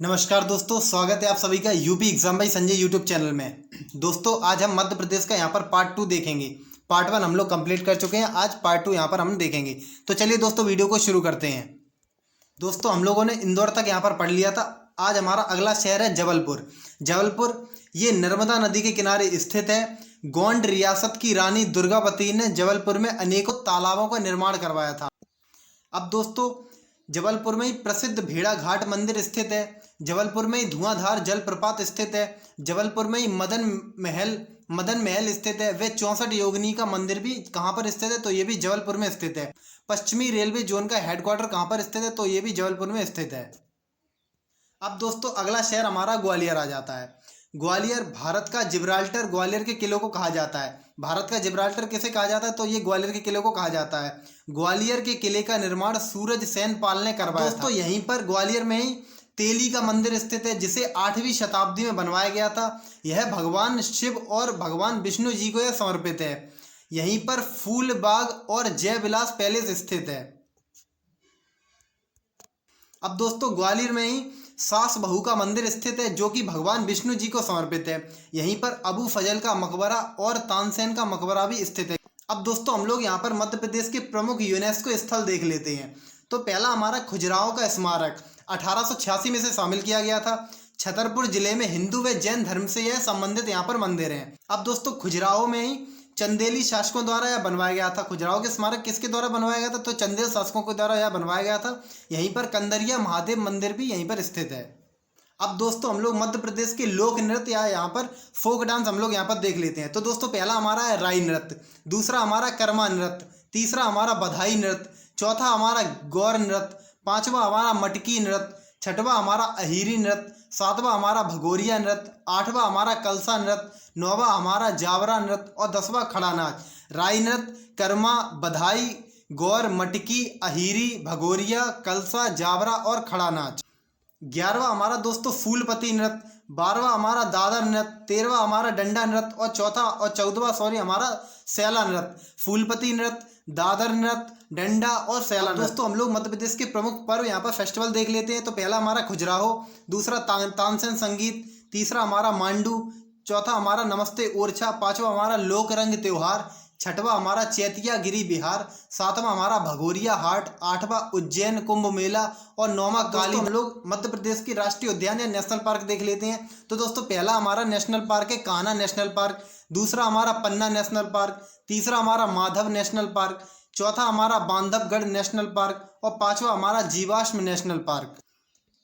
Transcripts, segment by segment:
नमस्कार दोस्तों, स्वागत है आप सभी का UP exam by Sanjay YouTube channel में। दोस्तों आज हम मध्य प्रदेश का यहाँ पर पार्ट 2 देखेंगे। पार्ट 1 हम लोग कंप्लीट कर चुके हैं, आज पार्ट 2 यहाँ पर हम देखेंगे। तो चलिए दोस्तों वीडियो को शुरू करते हैं। दोस्तों हम लोगों ने इंदौर तक यहाँ पर पढ़ लिया था। आज हमारा अगला शहर है जबलपुर। जबलपुर ये नर्मदा नदी के किनारे स्थित है। गोंड रियासत की रानी दुर्गावती ने जबलपुर में अनेकों तालाबों का निर्माण करवाया था। अब दोस्तों जबलपुर में ही प्रसिद्ध भेड़ा घाट मंदिर स्थित है। जबलपुर में ही धुआंधार जलप्रपात स्थित है। जबलपुर में ही मदन महल स्थित है। वे 64 योगिनी का मंदिर भी कहाँ पर स्थित है? तो ये भी जबलपुर में स्थित है। पश्चिमी रेलवे जोन का हेडक्वार्टर कहाँ पर स्थित है? तो ये भी जबलपुर में स्थित है। अब दोस्तों अगला शहर हमारा ग्वालियर आ जाता है। ग्वालियर भारत का जिब्राल्टर ग्वालियर के किलों को कहा जाता है। भारत का जिब्राल्टर किसे कहा जाता है? तो ये ग्वालियर के किले को कहा जाता है। ग्वालियर के किले का निर्माण सूरज सेन पाल ने करवाया था। दोस्तों यहीं पर ग्वालियर में ही तेली का मंदिर स्थित है, जिसे 8वीं शताब्दी में बनवाया गया था। यह भगवान शिव और भगवान विष्णु जी को यह समर्पित है। यहीं पर फूल बाग और जय विलास पैलेस स्थित है। अब दोस्तों ग्वालियर में ही सास बहू का मंदिर स्थित है, जो कि भगवान विष्णु जी को समर्पित है। यहीं पर अबू फजल का मकबरा और तानसेन का मकबरा भी स्थित है। अब दोस्तों हम लोग यहाँ पर मध्य प्रदेश के प्रमुख यूनेस्को स्थल देख लेते हैं। तो पहला हमारा खजुराहो का स्मारक 1886 में से शामिल किया गया था। छतरपुर जिले में हिंदू व जैन धर्म से यह संबंधित यहाँ पर मंदिर हैं। अब दोस्तों खजुराहो में ही चंदेली शासकों द्वारा यह बनवाया गया था। खजुराहो के स्मारक किसके द्वारा बनवाया गया था? तो चंदेल शासकों के द्वारा यह बनवाया गया था। यहीं पर कंदरिया महादेव मंदिर भी यहीं पर स्थित है। अब दोस्तों हम लोग मध्य प्रदेश के लोक नृत्य या यहाँ पर फोक डांस हम लोग यहाँ पर देख लेते हैं। तो दोस्तों पहला हमारा है राई नृत्य, दूसरा हमारा कर्मा नृत्य, तीसरा हमारा बधाई नृत्य, चौथा हमारा गौर नृत्य, पांचवा हमारा मटकी नृत्य, छठवां हमारा अहिरी नृत्य, सातवां हमारा भगोरिया नृत्य, आठवां हमारा कलसा नृत्य, नौवां हमारा जावरा नृत्य और 10वां खड़ा नाच। राई नृत्य, कर्मा, बधाई, गौर, मटकी, अहिरी, भगोरिया, कलसा, जावरा और खड़ा नाच। 11वां हमारा दोस्तों फूलपति नृत्य, 12वां हमारा दादर नृत्य, 13वां हमारा डंडा नृत्य और 14वां हमारा सैला नृत्य। फूलपति नृत्य, दादर नृत्य, डंडा और सैला नृत्य। दोस्तों हम लोग मध्य प्रदेश के प्रमुख पर्व यहाँ पर फेस्टिवल देख लेते हैं। तो पहला हमारा खजुराहो, दूसरा तानसेन संगीत, तीसरा हमारा मांडू, चौथा हमारा नमस्ते ओरछा, पांचवा हमारा लोक रंग त्योहार, छठवां हमारा चैतिया गिरी बिहार, सातवां हमारा भगोरिया हाट, आठवां उज्जैन कुंभ मेला और 9वां काली। हम लोग मध्य प्रदेश की राष्ट्रीय उद्यान या नेशनल पार्क देख लेते हैं। तो दोस्तों पहला हमारा नेशनल पार्क है कान्हा नेशनल पार्क, दूसरा हमारा पन्ना नेशनल पार्क, तीसरा हमारा माधव नेशनल पार्क, चौथा हमारा बांधवगढ़ नेशनल पार्क और पांचवा हमारा जीवाश्म नेशनल पार्क,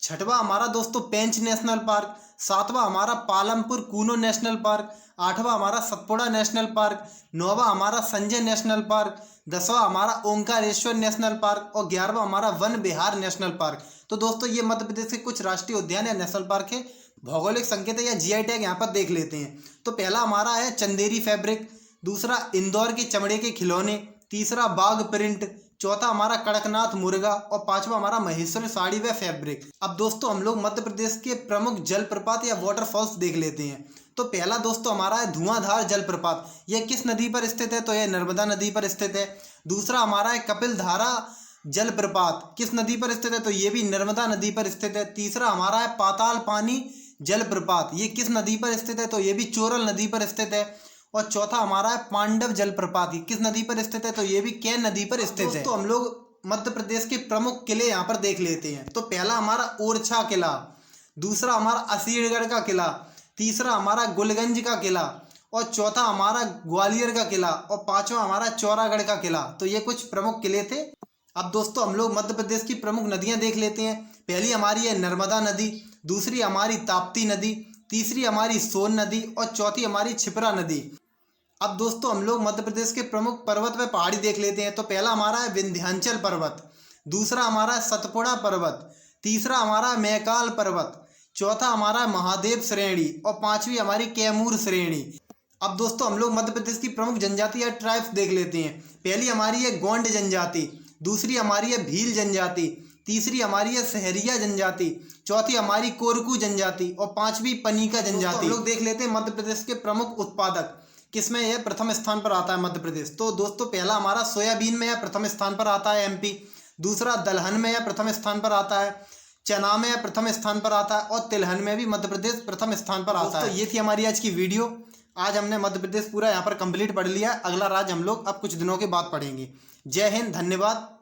छठवां हमारा दोस्तों पेंच नेशनल पार्क, सातवां हमारा पालमपुर कूनो नेशनल पार्क, आठवां हमारा सतपुड़ा नेशनल पार्क, नौवां हमारा संजय नेशनल पार्क, 10वां हमारा ओंकारेश्वर नेशनल पार्क और 11वां हमारा वन विहार नेशनल पार्क। तो दोस्तों ये मध्य प्रदेश के कुछ राष्ट्रीय उद्यान या नेशनल पार्क है। भौगोलिक संकेत या जीआई टैग यहाँ पर देख लेते हैं। तो पहला हमारा है चंदेरी फैब्रिक, दूसरा इंदौर के चमड़े के खिलौने, तीसरा बाघ प्रिंट, चौथा हमारा कड़कनाथ मुर्गा और पांचवा हमारा महेश्वरी साड़ी व फैब्रिक। अब दोस्तों हम लोग मध्य प्रदेश के प्रमुख जलप्रपात या वाटरफॉल्स देख लेते हैं। तो पहला दोस्तों हमारा है धुआंधार जलप्रपात। यह किस नदी पर स्थित है? तो यह नर्मदा नदी पर स्थित है। दूसरा हमारा है कपिल धारा जलप्रपात, किस नदी पर स्थित है? तो ये भी नर्मदा नदी पर स्थित है। तीसरा हमारा है पाताल पानी जलप्रपात, ये किस नदी पर स्थित है? तो ये भी चोरल नदी पर स्थित है। और चौथा हमारा है पांडव जलप्रपात, किस नदी पर स्थित है? तो ये भी केन नदी पर स्थित है। दोस्तों हम लोग मध्य प्रदेश के प्रमुख किले यहाँ पर देख लेते हैं। तो पहला हमारा ओरछा किला, दूसरा हमारा असीरगढ़ का किला, तीसरा हमारा गुलगंज का किला और चौथा हमारा ग्वालियर का किला और पांचवा हमारा चौरागढ़ का किला। तो ये कुछ प्रमुख किले थे। अब दोस्तों हम लोग मध्य प्रदेश की प्रमुख नदियां देख लेते हैं। पहली हमारी है नर्मदा नदी, दूसरी हमारी ताप्ती नदी, तीसरी हमारी सोन नदी और चौथी हमारी क्षिप्रा नदी। अब दोस्तों हम लोग मध्य प्रदेश के प्रमुख पर्वत व पहाड़ी देख लेते हैं। तो पहला हमारा है विंध्याचल पर्वत, दूसरा हमारा है सतपुड़ा पर्वत, तीसरा हमारा मैकाल पर्वत, चौथा हमारा महादेव श्रेणी और पांचवी हमारी कैमूर श्रेणी। अब दोस्तों हम लोग मध्य प्रदेश की प्रमुख जनजाति या ट्राइब्स देख लेते हैं। पहली हमारी है गोंड जनजाति, दूसरी हमारी है भील जनजाति, तीसरी हमारी है सहरिया जनजाति, चौथी हमारी कोरकू जनजाति और पांचवी पनीका जनजाति। हम लोग देख लेते हैं मध्य प्रदेश के प्रमुख उत्पादक किसमें यह प्रथम स्थान पर आता है मध्य प्रदेश। तो दोस्तों पहला हमारा सोयाबीन में यह प्रथम स्थान पर आता है एमपी, दूसरा दलहन में यह प्रथम स्थान पर आता है, चना में प्रथम स्थान पर आता है और तिलहन में भी मध्य प्रदेश प्रथम स्थान पर आता है। तो ये थी हमारी आज की वीडियो। आज हमने मध्य प्रदेश पूरा यहाँ पर कंप्लीट पढ़ लिया। अगला राज्य हम लोग अब कुछ दिनों के बाद पढ़ेंगे। जय हिंद, धन्यवाद।